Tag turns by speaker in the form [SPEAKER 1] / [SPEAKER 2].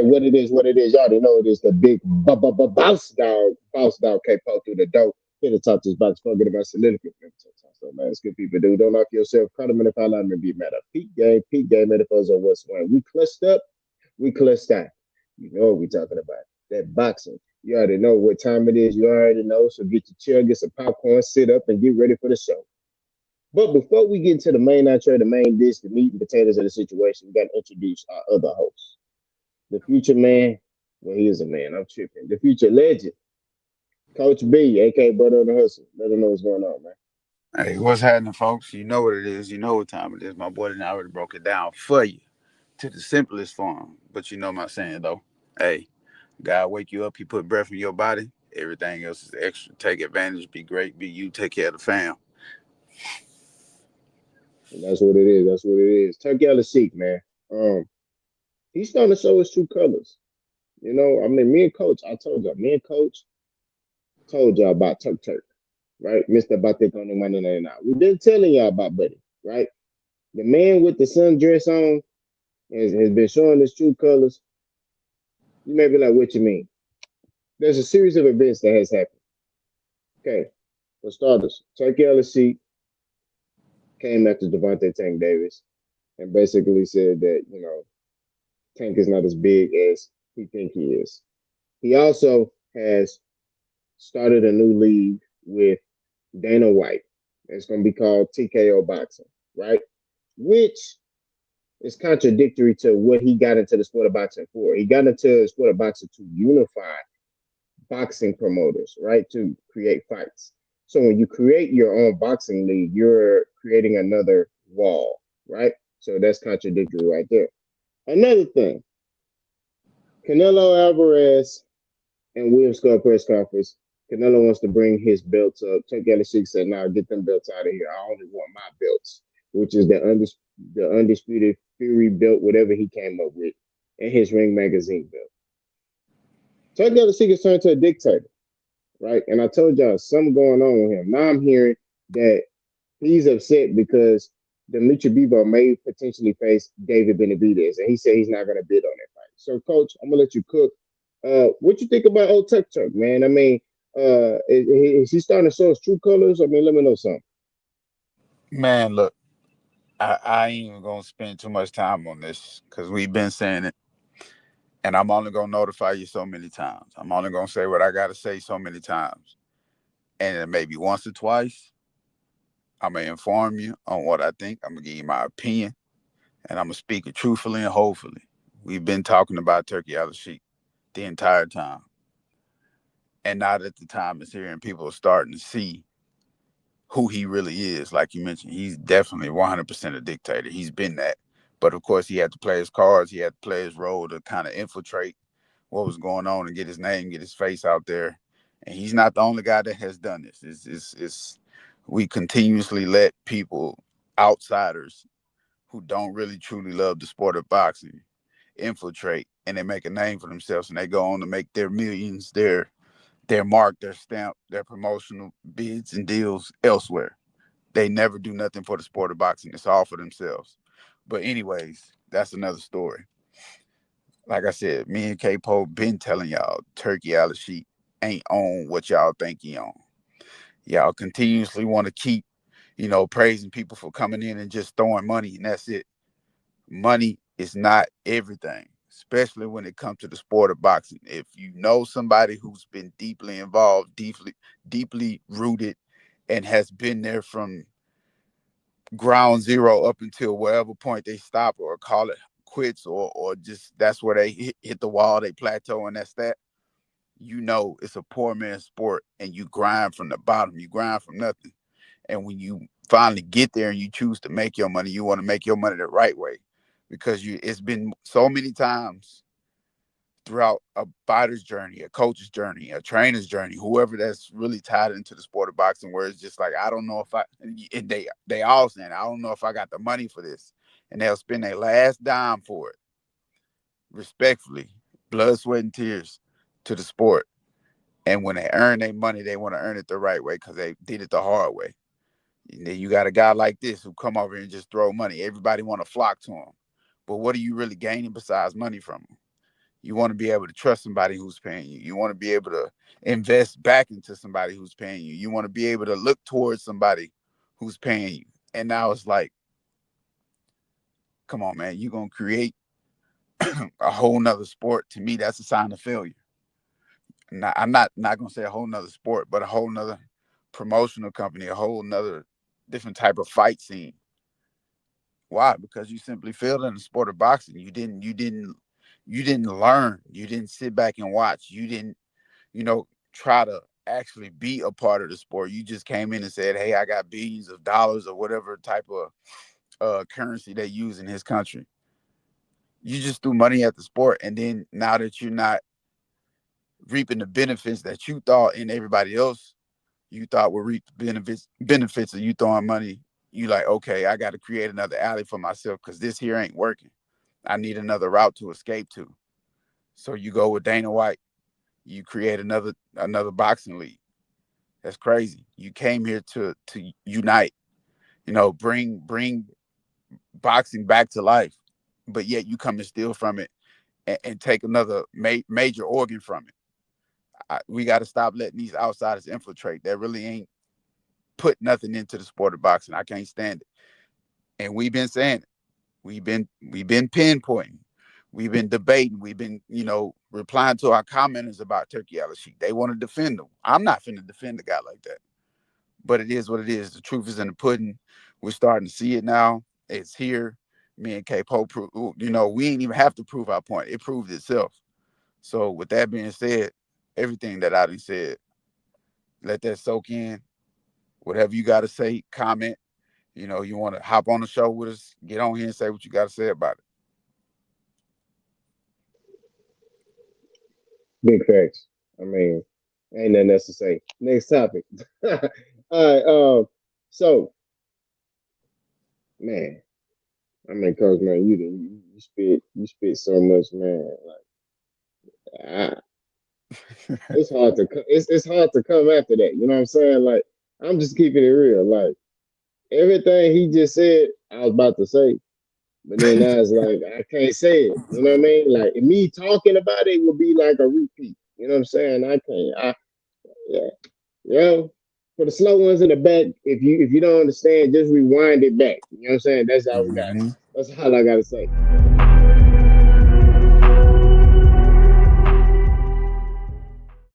[SPEAKER 1] what it is, what it is. Y'all already know it is the big bounce dog can't poke through the door. Here to talk to this box, forget about solidification. So, man, it's good people do. Don't knock yourself. Cut them in the foul line and be mad at peak game metaphors on what's when. We clutched up, we clutched out. You know what we talking about. That boxing. You already know what time it is. You already know. So get your chair, get some popcorn, sit up, and get ready for the show. But before we get into the main entree, the main dish, the meat and potatoes of the situation, we got to introduce our other host. The future man, well, he is a man. I'm tripping. The future legend, Coach B, aka Butter on the Hustle. Let him know what's going on, man.
[SPEAKER 2] Hey, what's happening, folks? You know what it is. You know what time it is. My boy and I already broke it down for you to the simplest form. But you know my saying, though. Hey, God wake you up. He put breath in your body. Everything else is extra. Take advantage. Be great. Be you. Take care of the fam.
[SPEAKER 1] And that's what it is. That's what it is. Turki Alalshikh, man. Um, he's starting to show his true colors. You know, I mean, me and Coach, I told y'all, me and Coach told y'all about Turk, right? Mr. Batik on the Monday night now. We've been telling y'all about Buddy, right? The man with the sundress on has been showing his true colors. You may be like, what you mean? There's a series of events that has happened. Okay, for starters, Turki Alalshikh came after Devontae Tank Davis and basically said that, you know, Tank is not as big as he think he is. He also has started a new league with Dana White. It's going to be called TKO Boxing, right? Which is contradictory to what he got into the sport of boxing for. He got into the sport of boxing to unify boxing promoters, right? To create fights. So when you create your own boxing league, you're creating another wall, right? So that's contradictory right there. Another thing, Canelo Alvarez and Williams Skull press conference. Canelo wants to bring his belts up. Chuck Alalshikh said, "Now get them belts out of here. I only want my belts, which is the undisputed Fury belt, whatever he came up with, and his Ring Magazine belt." Chuck Alalshikh is turned to a dictator, right? And I told y'all something going on with him. Now I'm hearing that he's upset because Dimitri Bivol may potentially face David Benavidez, and he said he's not going to bid on that fight. So, Coach, I'm gonna let you cook. What you think about old Tuck, man? I mean, is he starting to show his true colors? I mean, let me know something.
[SPEAKER 2] Man, look, I ain't even going to spend too much time on this because we've been saying it. And I'm only going to notify you so many times. I'm only going to say what I got to say so many times. And maybe once or twice, I'm going to inform you on what I think. I'm going to give you my opinion. And I'm going to speak it truthfully and hopefully. We've been talking about Turki Alalshikh the entire time. And now that the time is here and people are starting to see who he really is, like you mentioned, he's definitely 100% a dictator. He's been that. But of course, he had to play his cards. He had to play his role to kind of infiltrate what was going on and get his name, get his face out there. And he's not the only guy that has done this. We continuously let people, outsiders who don't really truly love the sport of boxing, infiltrate and they make a name for themselves and they go on to make their millions, their mark, their stamp, their promotional bids and deals elsewhere. They never do nothing for the sport of boxing. It's all for themselves. But anyways, that's another story. Like I said, me and K Pope been telling y'all Turki Alalshikh ain't on what y'all think he on. Y'all continuously want to keep, praising people for coming in and just throwing money and that's it. Money is not everything, especially when it comes to the sport of boxing. If you know somebody who's been deeply involved, deeply rooted, and has been there from ground zero up until wherever point they stop or call it quits or just that's where they hit the wall, they plateau, and that's that. It's a poor man's sport, and you grind from the bottom, you grind from nothing. And when you finally get there and you choose to make your money, you want to make your money the right way because it's been so many times throughout a fighter's journey, a coach's journey, a trainer's journey, whoever that's really tied into the sport of boxing, where it's just like, I don't know if and they all saying, I don't know if I got the money for this. And they'll spend their last dime for it, respectfully, blood, sweat, and tears to the sport. And when they earn their money, they want to earn it the right way because they did it the hard way. And then you got a guy like this who come over here and just throw money. Everybody want to flock to him. But what are you really gaining besides money from him? You want to be able to trust somebody who's paying you. You want to be able to invest back into somebody who's paying you. You want to be able to look towards somebody who's paying you. And now it's like, come on, man, you're going to create a whole nother sport. To me, that's a sign of failure. I'm not going to say a whole nother sport, but a whole nother promotional company, a whole nother different type of fight scene. Why? Because you simply failed in the sport of boxing. You didn't learn. You didn't sit back and watch. You didn't, try to actually be a part of the sport. You just came in and said, "Hey, I got billions of dollars or whatever type of currency they use in his country." You just threw money at the sport, and then now that you're not reaping the benefits that you thought and everybody else you thought would reap the benefits of you throwing money, you like, okay, I got to create another alley for myself because this here ain't working. I need another route to escape to. So you go with Dana White. You create another boxing league. That's crazy. You came here to unite, bring boxing back to life, but yet you come and steal from it and take another major organ from it. We got to stop letting these outsiders infiltrate. That really ain't put nothing into the sport of boxing. I can't stand it. And we've been saying it. We've been pinpointing. We've been debating. We've been, replying to our commenters about Turki Alalshikh. They want to defend him. I'm not finna defend a guy like that. But it is what it is. The truth is in the pudding. We're starting to see it now. It's here. Me and K Pope, we ain't even have to prove our point. It proved itself. So with that being said, everything that I done said, let that soak in. Whatever you got to say, comment. You want to hop on the show with us, get on here and say what you got to say about it.
[SPEAKER 1] Big facts. I mean, ain't nothing else to say. Next topic. All right. So, man, I mean, Coach, man, you spit so much, man. Like, it's hard to it's hard to come after that. You know what I'm saying? Like, I'm just keeping it real. Like, everything he just said, I was about to say, but then I was like, I can't say it. You know what I mean? Like, me talking about it would be like a repeat. You know what I'm saying? I can't. Yeah. For the slow ones in the back, if you don't understand, just rewind it back. You know what I'm saying? That's all we got.
[SPEAKER 2] Mm-hmm.
[SPEAKER 1] That's all I gotta say.